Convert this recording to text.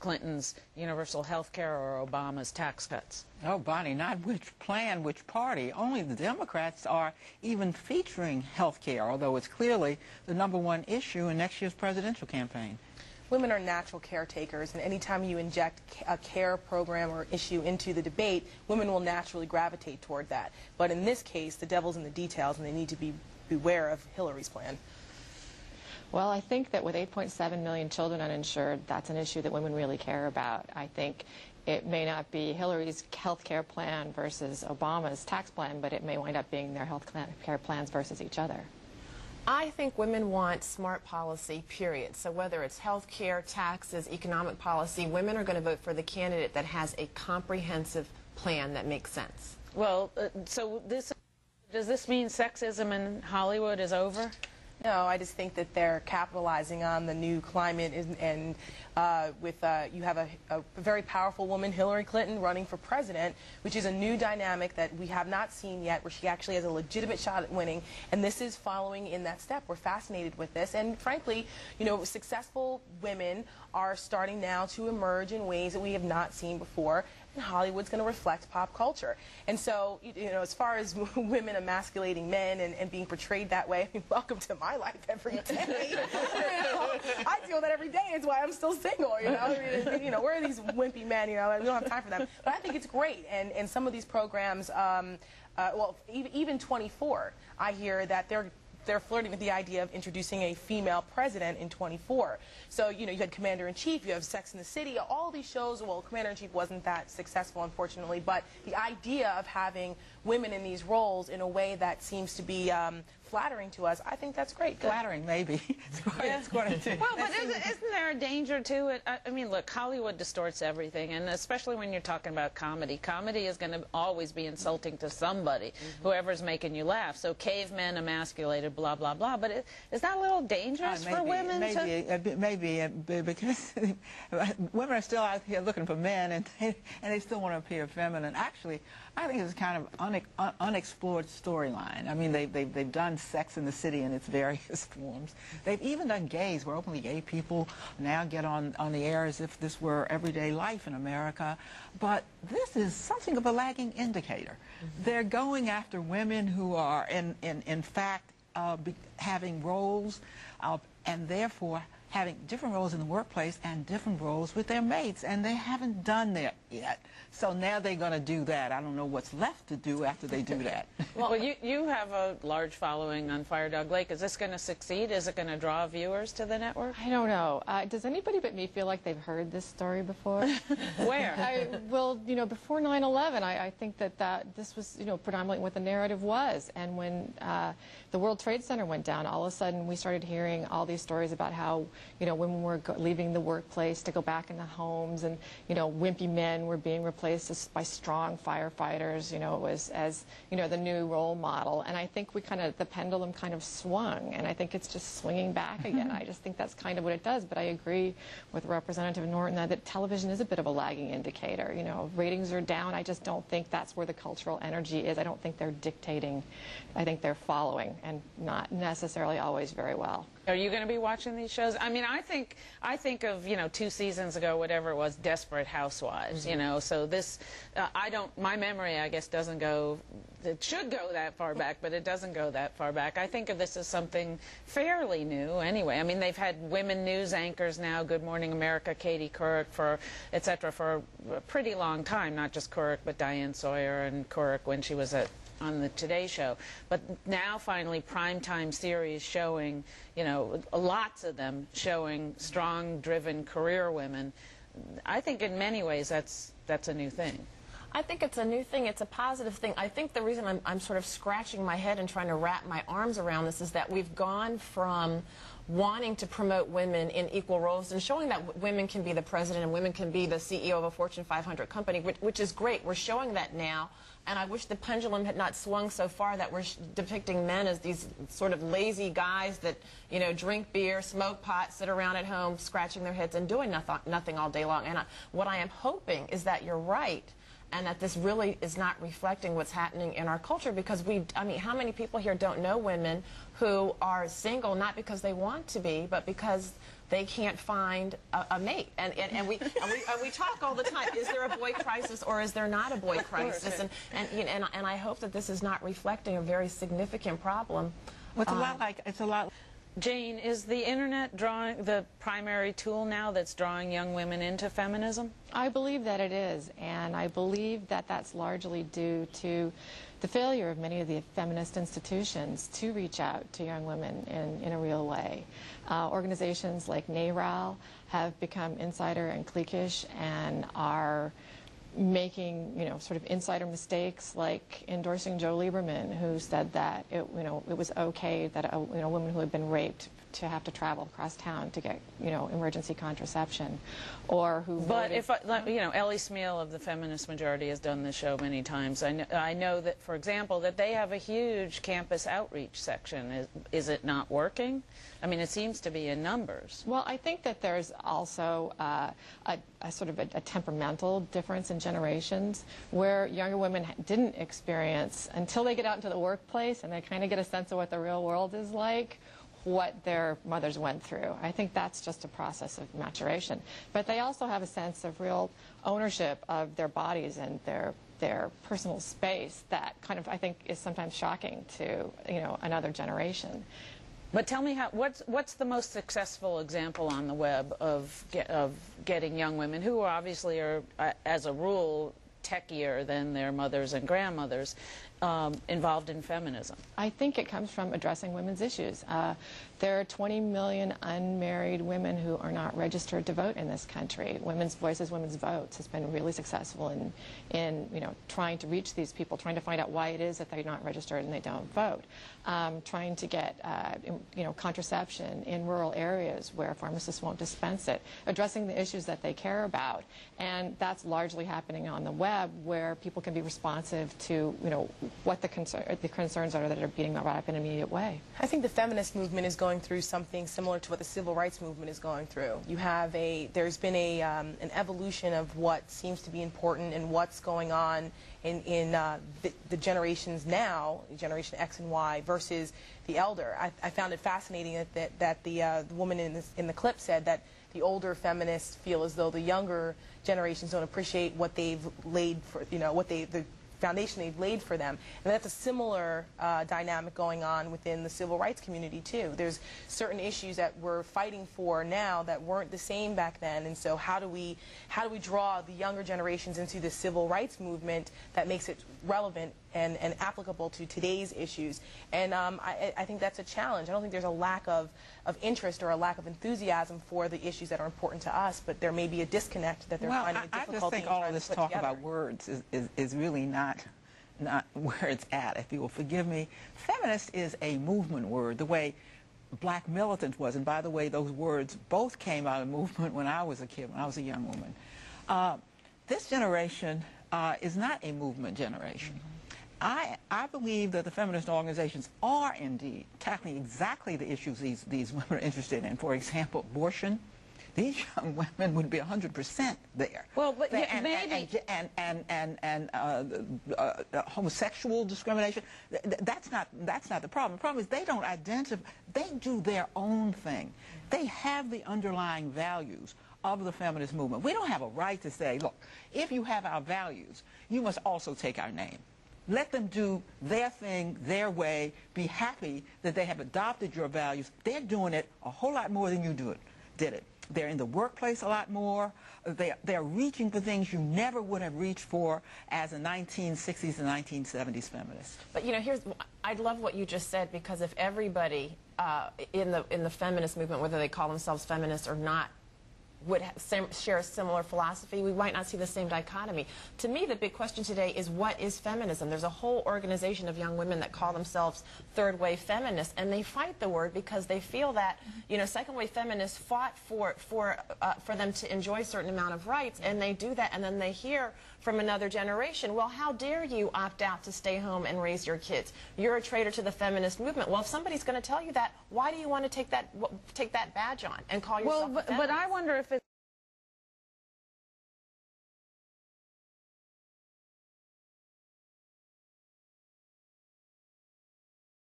Clinton's universal health care or Obama's tax cuts. Oh, Bonnie, not which plan, which party. Only the Democrats are even featuring health care, although it's clearly the #1 issue in next year's presidential campaign. Women are natural caretakers, and anytime you inject a care program or issue into the debate, women will naturally gravitate toward that. But in this case, the devil's in the details, and they need to beware of Hillary's plan. Well, I think that with 8.7 million children uninsured, that's an issue that women really care about. I think it may not be Hillary's health care plan versus Obama's tax plan, but it may wind up being their health care plans versus each other. I think women want smart policy, period. So whether it's health care, taxes, economic policy, women are going to vote for the candidate that has a comprehensive plan that makes sense. Well, so does this mean sexism in Hollywood is over? No, I just think that they're capitalizing on the new climate, and you have a very powerful woman, Hillary Clinton, running for president, which is a new dynamic that we have not seen yet, where she actually has a legitimate shot at winning, and this is following in that step. We're fascinated with this, and frankly, you know, successful women are starting now to emerge in ways that we have not seen before, and Hollywood's going to reflect pop culture. And so, you know, as far as women emasculating men and being portrayed that way, I mean, welcome to my life every day. You know, I feel that every day. It's why I'm still single. You know, where are these wimpy men? You know, we don't have time for them. But I think it's great. And some of these programs, well, even 24, I hear that they're flirting with the idea of introducing a female president in 24. So, you know, you had Commander-in-Chief, you have Sex and the City, all these shows. Well, Commander-in-Chief wasn't that successful, unfortunately, but the idea of having women in these roles in a way that seems to be flattering to us, I think that's great. Flattering, maybe. It's going to. Well, but isn't there a danger to it? I mean, look, Hollywood distorts everything, and especially when you're talking about comedy. Comedy is going to always be insulting to somebody, whoever's making you laugh. So cavemen emasculated, blah, blah, blah. But is that a little dangerous for women? Maybe, because women are still out here looking for men, and they still want to appear feminine. Actually, I think it's kind of unexplored storyline. I mean, they've done Sex in the City in its various forms. They've even done gays, where openly gay people now get on the air as if this were everyday life in America. But this is something of a lagging indicator. They're going after women who are, in fact, having roles, and therefore having different roles in the workplace and different roles with their mates, and they haven't done that yet. So now they're going to do that. I don't know what's left to do after they do that. Well, you have a large following on Fire Dog Lake. Is this going to succeed? Is it going to draw viewers to the network? I don't know. Does anybody but me feel like they've heard this story before? Where? Well, you know, before 9/11, I think that this was, you know, predominantly what the narrative was. And when the World Trade Center went down, all of a sudden we started hearing all these stories about how, you know, women were leaving the workplace to go back into homes, and, you know, wimpy men were being replaced by strong firefighters. You know, it was as, you know, the new role model. And I think the pendulum kind of swung, and I think it's just swinging back again. I just think that's kind of what it does. But I agree with Representative Norton that television is a bit of a lagging indicator. You know, ratings are down. I just don't think that's where the cultural energy is. I don't think they're dictating. I think they're following, and not necessarily always very well. Are you going to be watching these shows? I mean, I think of, you know, 2 seasons ago, whatever it was, Desperate Housewives, you know, so this, my memory, I guess, doesn't go, it should go that far back, but it doesn't go that far back. I think of this as something fairly new anyway. I mean, they've had women news anchors now, Good Morning America, Katie Couric, et cetera, for a pretty long time, not just Couric, but Diane Sawyer and Couric when she was on the Today Show. But now finally primetime series showing, you know, lots of them showing strong, driven career women. I think in many ways that's a new thing. I think it's a new thing. It's a positive thing. I think the reason I'm sort of scratching my head and trying to wrap my arms around this is that we've gone from wanting to promote women in equal roles and showing that women can be the president and women can be the CEO of a Fortune 500 company, which is great. We're showing that now, and I wish the pendulum had not swung so far that we're depicting men as these sort of lazy guys that, you know, drink beer, smoke pot, sit around at home, scratching their heads and doing nothing all day long. And what I am hoping is that you're right, and that this really is not reflecting what's happening in our culture, because I mean, how many people here don't know women who are single not because they want to be, but because they can't find a mate, and we talk all the time. Is there a boy crisis or is there not a boy crisis? And I hope that this is not reflecting a very significant problem. Well, it's a lot. Jane, is the internet the primary tool now that's drawing young women into feminism? I believe that it is, and I believe that that's largely due to the failure of many of the feminist institutions to reach out to young women in a real way. Organizations like NARAL have become insider and cliquish and are making, sort of insider mistakes, like endorsing Joe Lieberman, who said that it was okay that a woman who had been raped to have to travel across town to get, emergency contraception, or who. But if Ellie Smeal of the Feminist Majority has done this show many times. I know that, for example, that they have a huge campus outreach section. Is it not working? I mean, it seems to be in numbers. Well, I think that there's also a sort of a temperamental difference in generations, where younger women didn't experience, until they get out into the workplace and they kind of get a sense of what the real world is like, what their mothers went through. I think that's just a process of maturation. But they also have a sense of real ownership of their bodies and their personal space that kind of, I think, is sometimes shocking to, another generation. But tell me, what's the most successful example on the web of getting young women, who obviously are, as a rule, techier than their mothers and grandmothers, involved in feminism? I think it comes from addressing women's issues. There are 20 million unmarried women who are not registered to vote in this country. Women's Voices, Women's Votes has been really successful in trying to reach these people, trying to find out why it is that they're not registered and they don't vote. Trying to get contraception in rural areas where pharmacists won't dispense it, addressing the issues that they care about, and that's largely happening on the web, where people can be responsive to what the concerns are that are being brought up in an immediate way. I think the feminist movement is going through something similar to what the civil rights movement is going through. There's been an evolution of what seems to be important and what's going on in the generations now, Generation X and Y, versus the elder. I found it fascinating that the woman in the clip said that the older feminists feel as though the younger generations don't appreciate what they've laid for, the foundation they've laid for them. And that's a similar dynamic going on within the civil rights community too. There's certain issues that we're fighting for now that weren't the same back then, and so how do we draw the younger generations into the civil rights movement that makes it relevant and applicable to today's issues? And I think that's a challenge. I don't think there's a lack of interest or a lack of enthusiasm for the issues that are important to us, but there may be a disconnect that they're finding it difficult. I just think all of this talk about words is really not where it's at, if you will forgive me. Feminist is a movement word, the way black militant was. And by the way, those words both came out of movement when I was a kid, when I was a young woman. This generation is not a movement generation. I believe that the feminist organizations are indeed tackling exactly the issues these women are interested in. For example, abortion. These young women would be 100% there. Well, but maybe homosexual discrimination. That's not the problem. The problem is they don't identify. They do their own thing. They have the underlying values of the feminist movement. We don't have a right to say, look, if you have our values, you must also take our name. Let them do their thing, their way. Be happy that they have adopted your values. They're doing it a whole lot more than you did it. They're in the workplace a lot more. They're reaching for things you never would have reached for as a 1960s and 1970s feminist. But I love what you just said, because if everybody in the feminist movement, whether they call themselves feminists or not, would share a similar philosophy, we might not see the same dichotomy. To me, the big question today is, what is feminism? There's a whole organization of young women that call themselves third-wave feminists, and they fight the word because they feel that, second-wave feminists fought for them to enjoy a certain amount of rights, and they do that, and then they hear from another generation, well, how dare you opt out to stay home and raise your kids? You're a traitor to the feminist movement. Well, if somebody's going to tell you that, why do you want to take that badge on and call yourself a feminist? But I wonder if